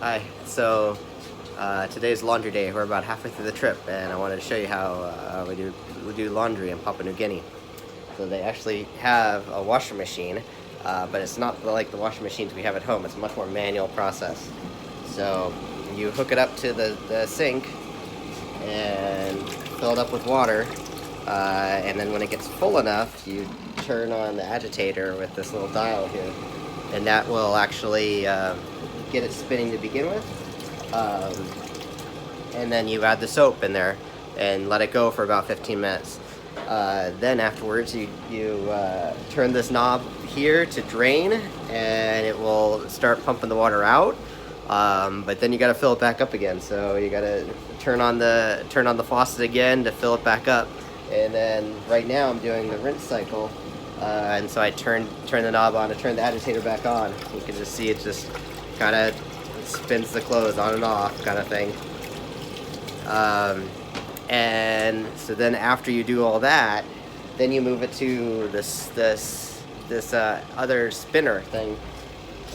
Hi. So today's laundry day. We're about halfway through the trip, and I wanted to show you how we do laundry in Papua New Guinea. So they actually have a washing machine, but it's not like the washing machines we have at home. It's a much more manual process. So you hook it up to the sink and fill it up with water, and then when it gets full enough, you turn on the agitator with this little dial here, and that will actually get it spinning to begin with, and then you add the soap in there and let it go for about 15 minutes. Then afterwards you turn this knob here to drain, and it will start pumping the water out, but then you got to fill it back up again, so you got to turn on the faucet again to fill it back up. And then right now I'm doing the rinse cycle, and so I turn the knob on to turn the agitator back on. You can just see it just kind of spins the clothes on and off kind of thing. And so then after you do all that, then you move it to this other spinner thing,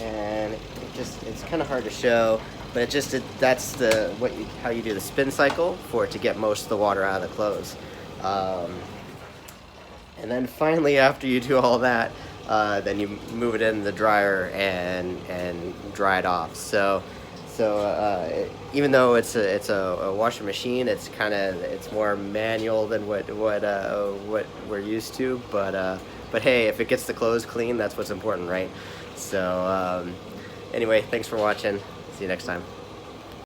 and it's kind of hard to show, but that's how you do the spin cycle for it to get most of the water out of the clothes. And then finally, after you do all that, then you move it in the dryer and dry it off. So even though it's a washing machine, it's more manual than what we're used to. But hey, if it gets the clothes clean, that's what's important, right? So anyway, thanks for watching. See you next time.